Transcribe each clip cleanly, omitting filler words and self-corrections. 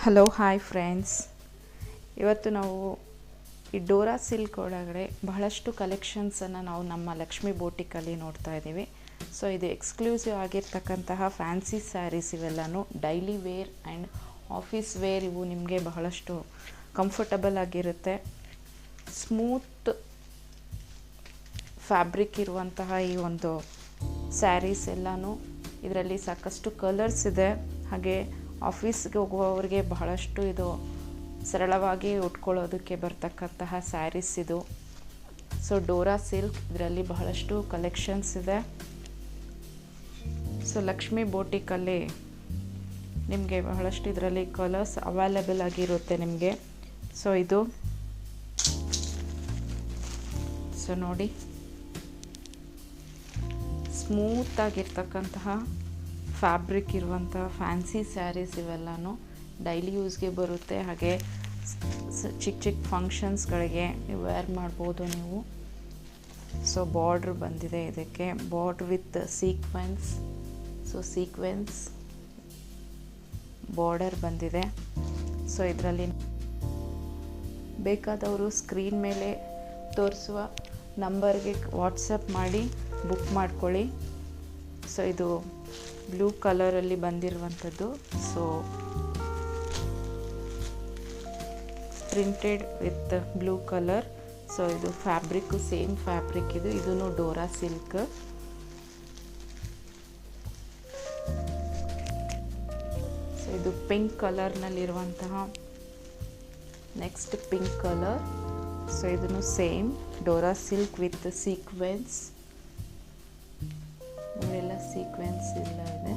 Hello hi friends, ಇವತ್ತು ನಾವು ಈ ಡೋರಾ ಸಿಲ್ಕ್ ಒಳಗಡೆ ಬಹಳಷ್ಟು ಕಲೆಕ್ಷನ್ಸನ್ನು ನಾವು ನಮ್ಮ ಲಕ್ಷ್ಮಿ ಬೋಟಿಕಲ್ಲಿ ನೋಡ್ತಾ ಇದ್ದೀವಿ. ಸೊ ಇದು ಎಕ್ಸ್ಕ್ಲೂಸಿವ್ ಆಗಿರ್ತಕ್ಕಂತಹ ಫ್ಯಾನ್ಸಿ ಸ್ಯಾರೀಸ್ ಇವೆಲ್ಲನೂ daily wear and office wear. ಇವು ನಿಮಗೆ ಬಹಳಷ್ಟು ಕಂಫರ್ಟಬಲ್ ಆಗಿರುತ್ತೆ. ಸ್ಮೂತ್ ಫ್ಯಾಬ್ರಿಕ್ ಇರುವಂತಹ ಈ ಒಂದು ಸ್ಯಾರೀಸ್ ಎಲ್ಲನೂ ಇದರಲ್ಲಿ ಸಾಕಷ್ಟು ಕಲರ್ಸ್ ಇದೆ. ಹಾಗೆ ಆಫೀಸ್ಗೆ ಹೋಗುವವರಿಗೆ ಬಹಳಷ್ಟು ಇದು ಸರಳವಾಗಿ ಉಟ್ಕೊಳ್ಳೋದಕ್ಕೆ ಬರ್ತಕ್ಕಂತಹ ಸ್ಯಾರೀಸ್ ಇದು. ಸೊ ಡೋರಾ ಸಿಲ್ಕ್ ಇದರಲ್ಲಿ ಬಹಳಷ್ಟು ಕಲೆಕ್ಷನ್ಸ್ ಇದೆ. ಸೊ ಲಕ್ಷ್ಮಿ ಬೋಟಿಕಲ್ಲಿ ನಿಮಗೆ ಬಹಳಷ್ಟು ಇದರಲ್ಲಿ ಕಲರ್ಸ್ ಅವೈಲೇಬಲ್ ಆಗಿರುತ್ತೆ ನಿಮಗೆ. ಸೊ ಇದು ನೋಡಿ, ಸ್ಮೂತ್ ಆಗಿರ್ತಕ್ಕಂತಹ ಫ್ಯಾಬ್ರಿಕ್ ಇರುವಂತಹ ಫ್ಯಾನ್ಸಿ ಸ್ಯಾರೀಸ್ ಇವೆಲ್ಲನೂ ಡೈಲಿ ಯೂಸ್ಗೆ ಬರುತ್ತೆ. ಹಾಗೆ ಚಿಕ್ಕ ಚಿಕ್ಕ ಫಂಕ್ಷನ್ಸ್ಗಳಿಗೆ ವೇರ್ ಮಾಡ್ಬೋದು ನೀವು. ಸೊ ಬಾರ್ಡ್ರ್ ಬಂದಿದೆ ಇದಕ್ಕೆ, border with sequence. So sequence border ಬಂದಿದೆ. ಸೊ ಇದರಲ್ಲಿ ಬೇಕಾದವರು ಸ್ಕ್ರೀನ್ ಮೇಲೆ ತೋರಿಸುವ ನಂಬರ್ಗೆ ವಾಟ್ಸಪ್ ಮಾಡಿ ಬುಕ್ ಮಾಡ್ಕೊಳ್ಳಿ. ಸೊ ಇದು ಬ್ಲೂ ಕಲರಲ್ಲಿ ಬಂದಿರುವಂಥದ್ದು. So printed with blue colour. So ಇದು ಫ್ಯಾಬ್ರಿಕ್ಕು ಸೇಮ್ ಫ್ಯಾಬ್ರಿಕ್ ಇದು. ಇದೂ ಡೋರಾ ಸಿಲ್ಕ್. ಸೊ ಇದು ಪಿಂಕ್ ಕಲರ್ನಲ್ಲಿರುವಂತಹ ನೆಕ್ಸ್ಟ್ ಪಿಂಕ್ ಕಲರ್. ಸೊ ಇದನ್ನು same Dora silk with sequins. ಇವರೆಲ್ಲ ಸೀಕ್ವೆನ್ಸ್ ಇಲ್ಲ ಇದೆ.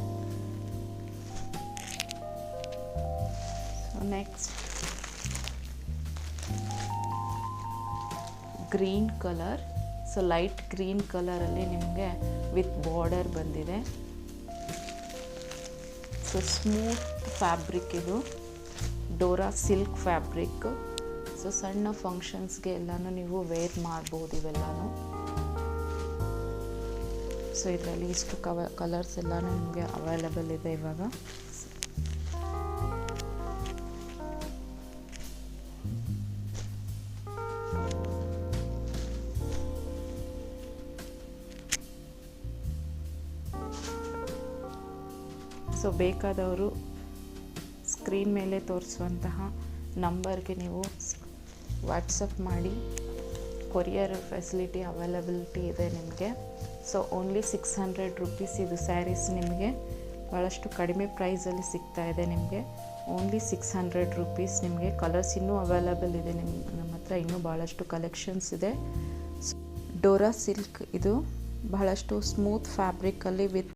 So next green colour. So light green ಕಲರಲ್ಲಿ ನಿಮಗೆ ವಿತ್ ಬಾರ್ಡರ್ ಬಂದಿದೆ. ಸೊ ಸ್ಮೂತ್ ಫ್ಯಾಬ್ರಿಕ್ ಇದು, ಡೋರಾ ಸಿಲ್ಕ್ ಫ್ಯಾಬ್ರಿಕ್. ಸೊ ಸಣ್ಣ ಫಂಕ್ಷನ್ಸ್ಗೆ ಎಲ್ಲನೂ ನೀವು ವೇರ್ ಮಾಡ್ಬೋದು ಇವೆಲ್ಲನೂ. ಸೊ ಇದರಲ್ಲಿ ಇಷ್ಟು ಕಲರ್ಸ್ ಎಲ್ಲನೂ ನಿಮಗೆ ಅವೈಲೇಬಲ್ ಇದೆ ಇವಾಗ. ಸೊ ಬೇಕಾದವರು ಸ್ಕ್ರೀನ್ ಮೇಲೆ ತೋರಿಸುವಂತಹ ನಂಬರ್ಗೆ ನೀವು ವಾಟ್ಸಪ್ ಮಾಡಿ. ಕೊರಿಯರ್ ಫೆಸಿಲಿಟಿ ಅವೈಲಬಿಲಿಟಿ ಇದೆ ನಿಮಗೆ. ಸೊ ಓನ್ಲಿ 600 ರುಪೀಸ್ ಇದು ಸ್ಯಾರೀಸ್ ನಿಮಗೆ ಭಾಳಷ್ಟು ಕಡಿಮೆ ಪ್ರೈಸಲ್ಲಿ ಸಿಗ್ತಾ ಇದೆ ನಿಮಗೆ. ಓನ್ಲಿ 600 ರುಪೀಸ್ ನಿಮಗೆ. ಕಲರ್ಸ್ ಇನ್ನೂ ಅವೈಲಬಲ್ ಇದೆ ನಮ್ಮ ಹತ್ರ, ಇನ್ನೂ ಭಾಳಷ್ಟು ಕಲೆಕ್ಷನ್ಸ್ ಇದೆ. ಡೋರಾ ಸಿಲ್ಕ್ ಇದು ಬಹಳಷ್ಟು ಸ್ಮೂತ್ ಫ್ಯಾಬ್ರಿಕಲ್ಲಿ ವಿತ್